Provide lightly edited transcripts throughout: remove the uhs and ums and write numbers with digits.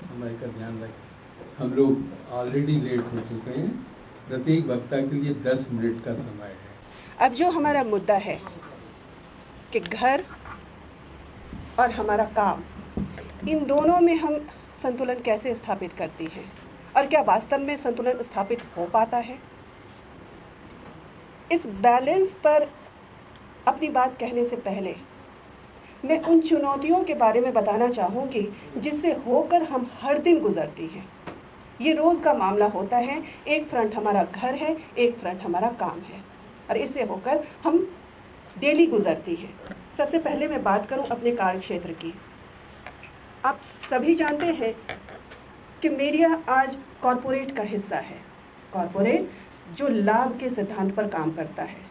समय का ध्यान रखें। हम लोग ऑलरेडी लेट हो चुके हैं। प्रत्येक वक्ता के लिए 10 मिनट का समय है। अब जो हमारा मुद्दा है कि घर और हमारा काम, इन दोनों में हम संतुलन कैसे स्थापित करती हैं और क्या वास्तव में संतुलन स्थापित हो पाता है? इस बैलेंस पर अपनी बात कहने से पहले मैं उन चुनौतियों के बारे में बताना चाहूँगी जिससे होकर हम हर दिन गुजरती हैं। ये रोज़ का मामला होता है। एक फ्रंट हमारा घर है, एक फ्रंट हमारा काम है और इससे होकर हम डेली गुजरती हैं। सबसे पहले मैं बात करूं अपने कार्य क्षेत्र की। आप सभी जानते हैं कि मीडिया आज कॉरपोरेट का हिस्सा है। कॉरपोरेट जो लाभ के सिद्धांत पर काम करता है।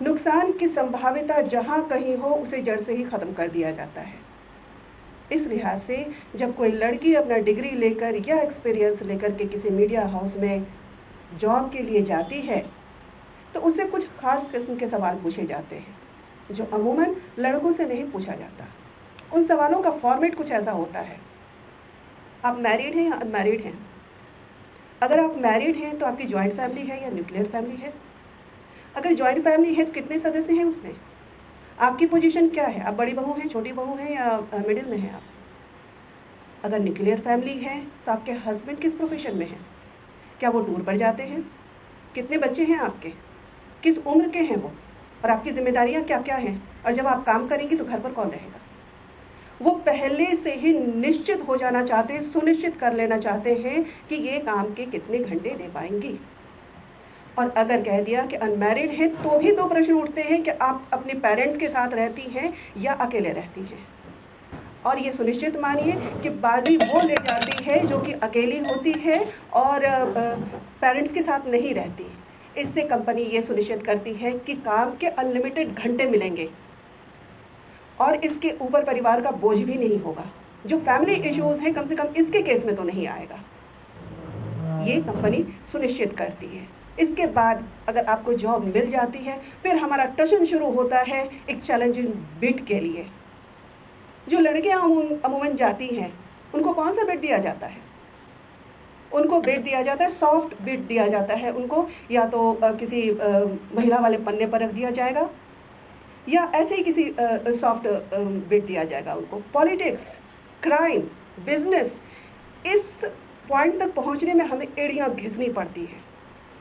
नुकसान की संभाविता जहां कहीं हो उसे जड़ से ही ख़त्म कर दिया जाता है। इस लिहाज से जब कोई लड़की अपना डिग्री लेकर या एक्सपीरियंस लेकर के किसी मीडिया हाउस में जॉब के लिए जाती है तो उससे कुछ ख़ास किस्म के सवाल पूछे जाते हैं जो अमूमन लड़कों से नहीं पूछा जाता। उन सवालों का फॉर्मेट कुछ ऐसा होता है, आप मैरिड हैं या अनमैरिड हैं? अगर आप मैरिड हैं तो आपकी जॉइंट फैमिली है या न्यूक्लियर फैमिली है? अगर जॉइंट फैमिली है तो कितने सदस्य हैं उसमें? आपकी पोजीशन क्या है? आप बड़ी बहू हैं, छोटी बहू हैं या मिडिल में हैं आप? अगर न्यूक्लियर फैमिली है तो आपके हस्बैंड किस प्रोफेशन में हैं? क्या वो टूर पर जाते हैं? कितने बच्चे हैं आपके? किस उम्र के हैं वो? और आपकी जिम्मेदारियां क्या क्या हैं? और जब आप काम करेंगी तो घर पर कौन रहेगा? वो पहले से ही निश्चित हो जाना चाहते हैं, सुनिश्चित कर लेना चाहते हैं कि ये काम के कितने घंटे दे पाएंगी। और अगर कह दिया कि अनमैरिड है तो भी 2 प्रश्न उठते हैं कि आप अपने पेरेंट्स के साथ रहती हैं या अकेले रहती हैं। और ये सुनिश्चित मानिए कि बाजी वो ले जाती है जो कि अकेली होती है और पेरेंट्स के साथ नहीं रहती। इससे कंपनी ये सुनिश्चित करती है कि काम के अनलिमिटेड घंटे मिलेंगे और इसके ऊपर परिवार का बोझ भी नहीं होगा। जो फैमिली इश्यूज हैं कम से कम इसके केस में तो नहीं आएगा। ये कंपनी सुनिश्चित करती है। इसके बाद अगर आपको जॉब मिल जाती है फिर हमारा टशन शुरू होता है एक चैलेंजिंग बिड के लिए। जो लड़कियां अमूमन जाती हैं उनको कौन सा बिड दिया जाता है? उनको बिड दिया जाता है, सॉफ्ट बिड दिया जाता है उनको, या तो किसी महिला वाले पन्ने पर रख दिया जाएगा या ऐसे ही किसी सॉफ्ट बिड दिया जाएगा उनको। पॉलिटिक्स, क्राइम, बिजनेस, इस पॉइंट तक पहुंचने में हमें एड़ियां घिसनी पड़ती है।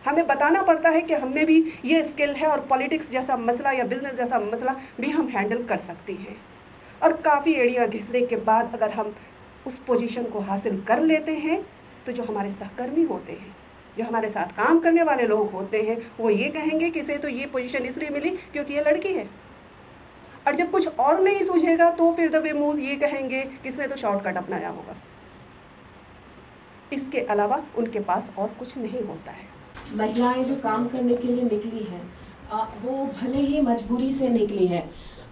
हमें बताना पड़ता है कि हमें भी ये स्किल है और पॉलिटिक्स जैसा मसला या बिजनेस जैसा मसला भी हम हैंडल कर सकती हैं। और काफ़ी एड़ियां घिसने के बाद अगर हम उस पोजीशन को हासिल कर लेते हैं तो जो हमारे सहकर्मी होते हैं, जो हमारे साथ काम करने वाले लोग होते हैं, वो ये कहेंगे कि इसे तो ये पोजीशन इसलिए मिली क्योंकि ये लड़की है। और जब कुछ और नहीं सूझेगा तो फिर दबे मुंह ये कहेंगे किसने तो शॉर्टकट अपनाया होगा। इसके अलावा उनके पास और कुछ नहीं होता है। महिलाएं जो काम करने के लिए निकली हैं वो भले ही मजबूरी से निकली है।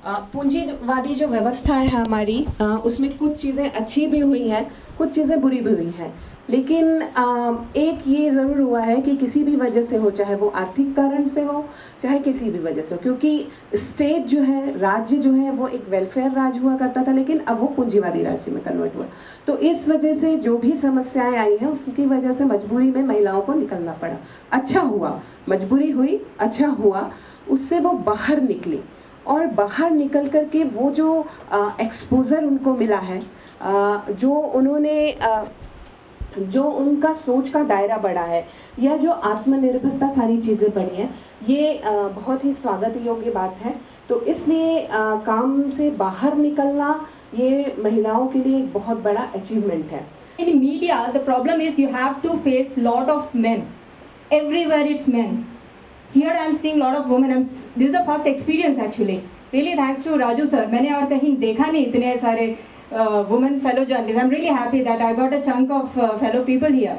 पूंजीवादी जो व्यवस्था है हमारी उसमें कुछ चीज़ें अच्छी भी हुई हैं, कुछ चीज़ें बुरी भी हुई हैं। लेकिन एक ये ज़रूर हुआ है कि किसी भी वजह से हो, चाहे वो आर्थिक कारण से हो, चाहे किसी भी वजह से हो, क्योंकि स्टेट जो है, राज्य जो है, वो एक वेलफेयर राज्य हुआ करता था लेकिन अब वो पूंजीवादी राज्य में कन्वर्ट हुआ। तो इस वजह से जो भी समस्याएं आई हैं उसकी वजह से मजबूरी में महिलाओं को निकलना पड़ा। अच्छा हुआ, मजबूरी हुई, अच्छा हुआ, उससे वो बाहर निकली और बाहर निकल कर के वो जो एक्सपोजर उनको मिला है, जो उनका सोच का दायरा बढ़ा है या जो आत्मनिर्भरता सारी चीज़ें बढ़ी हैं, ये बहुत ही स्वागत योग्य बात है। तो इसलिए काम से बाहर निकलना ये महिलाओं के लिए एक बहुत बड़ा अचीवमेंट है। In media, the problem is you have to face lot of men. Everywhere it's men. Here I am seeing lot of women. This is the first experience actually. Really thanks to Raju sir. मैंने और कहीं देखा नहीं इतने सारे women fellow journalists. I'm really happy that I got a chunk of fellow people here.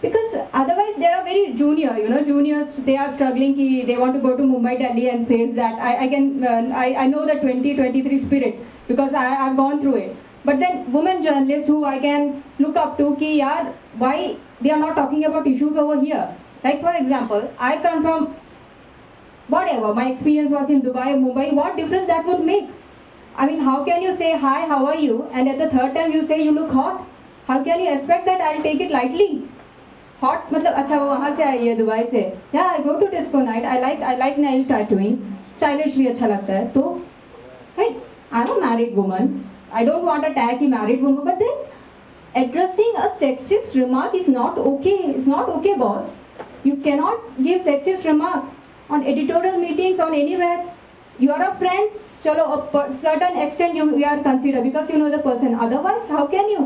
Because otherwise they are very junior, you know, juniors, they are struggling, they want to go to Mumbai, Delhi and face that. I know the 2023 spirit because I've gone through it. But then women journalists who I can look up to, ki yaar, why they are not talking about issues over here? Like for example, I come from whatever, my experience was in Dubai, Mumbai, what difference that would make? I mean, how can you say hi, how are you, and at the third time you say you look hot? How can you expect that I'll take it lightly? Hot मतलब अच्छा वो वहाँ से आई है Dubai से. Yeah, I go to disco night. I like nail tattooing. Stylish भी अच्छा लगता है. तो hey, I'm a married woman. I don't want to tag a married woman, but then addressing a sexist remark is not okay. It's not okay, boss. You cannot give sexist remark on editorial meetings, on anywhere. You are a friend. Chalo, a certain extent you are considered because you know the person. Otherwise, how can you?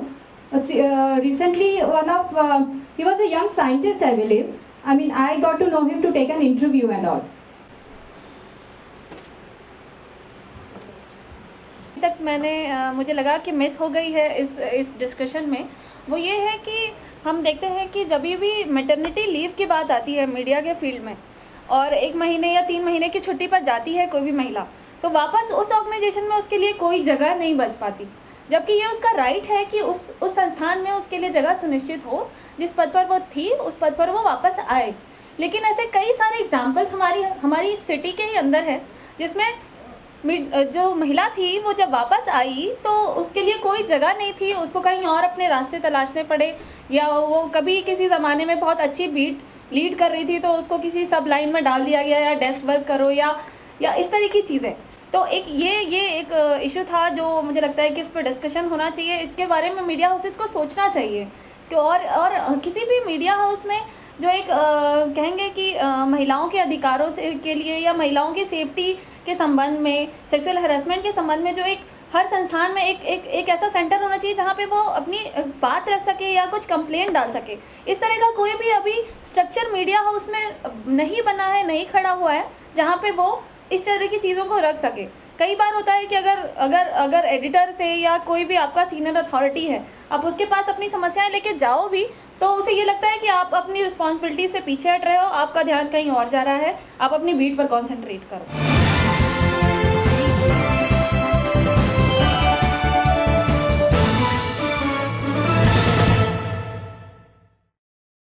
Recently, he was a young scientist, I believe. I mean, I got to know him to take an interview and all. तक मुझे लगा कि miss हो गई है इस discussion में, वो ये है कि हम देखते हैं कि जब भी मैटरनिटी लीव की बात आती है मीडिया के फील्ड में और 1 महीने या 3 महीने की छुट्टी पर जाती है कोई भी महिला, तो वापस उस ऑर्गेनाइजेशन में उसके लिए कोई जगह नहीं बच पाती, जबकि ये उसका राइट है कि उस संस्थान में उसके लिए जगह सुनिश्चित हो, जिस पद पर वो थी उस पद पर वो वापस आए। लेकिन ऐसे कई सारे एग्जाम्पल्स हमारी सिटी के ही अंदर है जिसमें जो महिला थी वो जब वापस आई तो उसके लिए कोई जगह नहीं थी, उसको कहीं और अपने रास्ते तलाशने पड़े, या वो कभी किसी ज़माने में बहुत अच्छी बीट लीड कर रही थी तो उसको किसी सब लाइन में डाल दिया गया, या डेस्क वर्क करो या इस तरह की चीज़ें। तो एक ये एक इशू था जो मुझे लगता है कि इस पर डिस्कशन होना चाहिए, इसके बारे में मीडिया हाउसेस को सोचना चाहिए कि और किसी भी मीडिया हाउस में जो एक कहेंगे कि महिलाओं के अधिकारों के लिए या महिलाओं की सेफ्टी के संबंध में, सेक्सुअल हैरेसमेंट के संबंध में जो एक हर संस्थान में एक ऐसा सेंटर होना चाहिए जहाँ पे वो अपनी बात रख सके या कुछ कंप्लेंट डाल सके। इस तरह का कोई भी अभी स्ट्रक्चर मीडिया हाउस में नहीं बना है, नहीं खड़ा हुआ है जहाँ पे वो इस तरह की चीज़ों को रख सके। कई बार होता है कि अगर एडिटर से या कोई भी आपका सीनियर अथॉरिटी है, आप उसके पास अपनी समस्याएं लेके जाओ भी तो उसे ये लगता है कि आप अपनी रिस्पॉन्सिबिलिटी से पीछे हट रहे हो, आपका ध्यान कहीं और जा रहा है, आप अपनी बीट पर कॉन्सेंट्रेट करो।